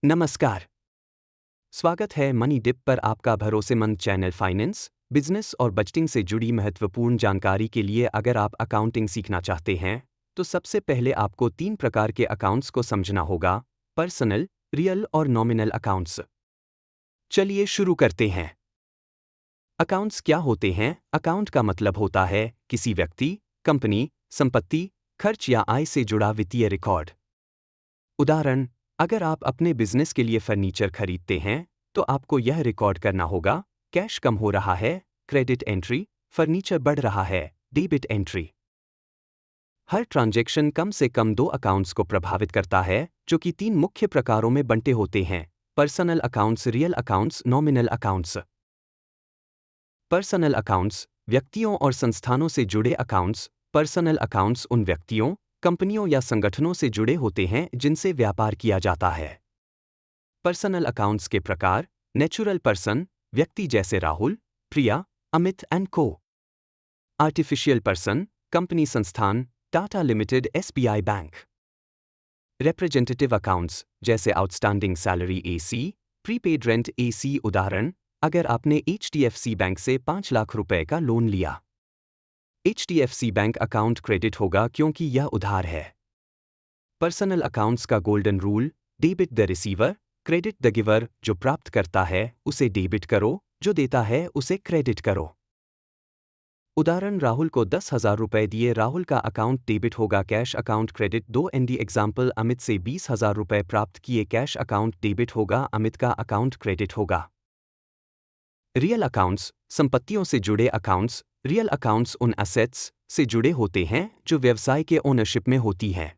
नमस्कार। स्वागत है मनी डिप पर आपका भरोसेमंद चैनल फाइनेंस, बिजनेस और बजटिंग से जुड़ी महत्वपूर्ण जानकारी के लिए। अगर आप अकाउंटिंग सीखना चाहते हैं तो सबसे पहले आपको 3 प्रकार के अकाउंट्स को समझना होगा: पर्सनल, रियल और नॉमिनल अकाउंट्स। चलिए शुरू करते हैं। अकाउंट्स क्या होते हैं? अकाउंट का मतलब होता है किसी व्यक्ति, कंपनी, संपत्ति, खर्च या आय से जुड़ा वित्तीय रिकॉर्ड। उदाहरण: अगर आप अपने बिजनेस के लिए फर्नीचर खरीदते हैं तो आपको यह रिकॉर्ड करना होगा: कैश कम हो रहा है, क्रेडिट एंट्री; फर्नीचर बढ़ रहा है, डेबिट एंट्री। हर ट्रांजैक्शन कम से कम 2 अकाउंट्स को प्रभावित करता है, जो कि 3 मुख्य प्रकारों में बंटे होते हैं: personal accounts, real accounts, nominal accounts. Personal accounts व्यक्तियों और संस्थानों से जुड़े अकाउंट्स। पर्सनल अकाउंट्स उन व्यक्तियों, कंपनियों या संगठनों से जुड़े होते हैं जिनसे व्यापार किया जाता है। पर्सनल अकाउंट्स के प्रकार: नेचुरल पर्सन, व्यक्ति जैसे राहुल, प्रिया, अमित एंड को। आर्टिफिशियल पर्सन, कंपनी, संस्थान, Tata limited, SBI bank. Representative accounts जैसे outstanding salary AC, prepaid rent AC. उदाहरण: अगर आपने एचडीएफसी बैंक से 5 लाख रुपए का लोन लिया, एचडीएफसी बैंक अकाउंट क्रेडिट होगा क्योंकि यह उधार है। पर्सनल अकाउंट्स का golden rule: debit the receiver, credit the giver. जो प्राप्त करता है उसे डेबिट करो, जो देता है उसे क्रेडिट करो। उदाहरण: राहुल को 10,000 रुपए दिए, राहुल का अकाउंट डेबिट होगा, cash account credit. 2 nd example: Amit से 20,000 रुपए प्राप्त किए, कैश अकाउंट डेबिट होगा, अमित का अकाउंट क्रेडिट होगा। रियल अकाउंट्स संपत्तियों से जुड़े अकाउंट्स। रियल अकाउंट्स उन एसेट्स से जुड़े होते हैं जो व्यवसाय के ओनरशिप में होती हैं।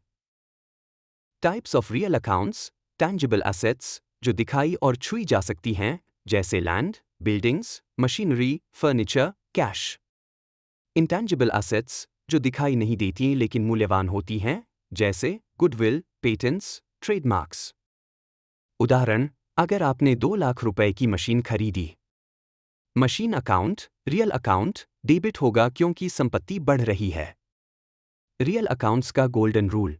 Types of real accounts: tangible assets जो दिखाई और छुई जा सकती हैं, जैसे land, buildings, machinery, furniture, cash. Intangible assets जो दिखाई नहीं देती लेकिन मूल्यवान होती हैं, जैसे गुडविल, पेटेंट्स, ट्रेडमार्क्स। उदाहरण: अगर आपने 2 लाख रुपए की मशीन खरीदी, machine account, real account, debit होगा क्योंकि संपत्ति बढ़ रही है। रियल अकाउंट्स का golden rule: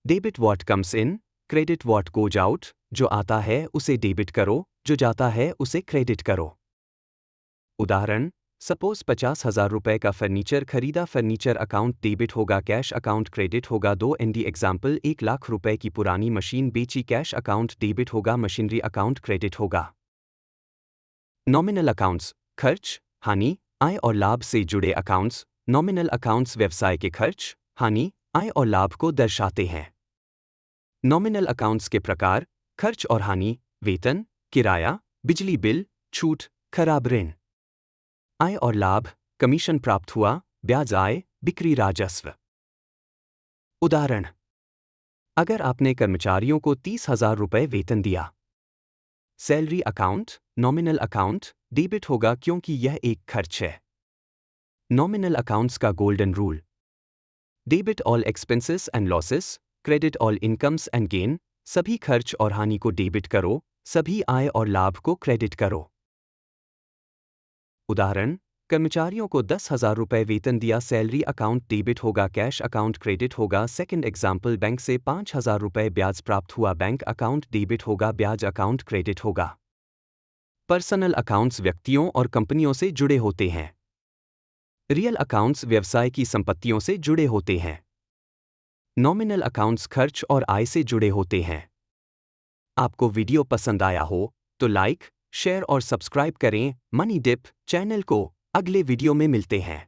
debit what comes in, credit what goes out. जो आता है उसे डेबिट करो, जो जाता है उसे क्रेडिट करो। उदाहरण: सपोज 50,000 रुपए का फर्नीचर खरीदा, फर्नीचर अकाउंट डेबिट होगा, कैश अकाउंट क्रेडिट होगा। 2 एनडी एग्जाम्पल: 1 लाख रुपए की पुरानी मशीन बेची, कैश अकाउंट डेबिट होगा, मशीनरी अकाउंट क्रेडिट होगा। नॉमिनल अकाउंट्स खर्च, हानि, आय और लाभ से जुड़े अकाउंट्स। नॉमिनल अकाउंट्स व्यवसाय के खर्च, हानि, आय और लाभ को दर्शाते हैं। नॉमिनल अकाउंट्स के प्रकार: खर्च और हानि, वेतन, किराया, बिजली बिल, छूट, खराब ऋण। आय और लाभ, कमीशन प्राप्त हुआ, ब्याज आय, बिक्री राजस्व। उदाहरण: अगर आपने कर्मचारियों को 30,000 रुपए वेतन दिया, salary account, nominal account, debit होगा क्योंकि यह एक खर्च है। नॉमिनल अकाउंट्स का golden rule: debit all expenses and losses, credit all incomes and gain. सभी खर्च और हानि को डेबिट करो, सभी आय और लाभ को क्रेडिट करो। उदाहरण: कर्मचारियों को 10,000 रुपए वेतन दिया, सैलरी अकाउंट डेबिट होगा, कैश अकाउंट क्रेडिट होगा। सेकंड एग्जाम्पल: बैंक से 5,000 रुपए ब्याज प्राप्त हुआ, बैंक अकाउंट डेबिट होगा, ब्याज अकाउंट क्रेडिट होगा। पर्सनल अकाउंट्स व्यक्तियों और कंपनियों से जुड़े होते हैं। रियल अकाउंट्स व्यवसाय की संपत्तियों से जुड़े होते हैं। नॉमिनल अकाउंट्स खर्च और आय से जुड़े होते हैं। आपको वीडियो पसंद आया हो तो लाइक, शेयर और सब्सक्राइब करें। मनी डिप चैनल को। अगले वीडियो में मिलते हैं।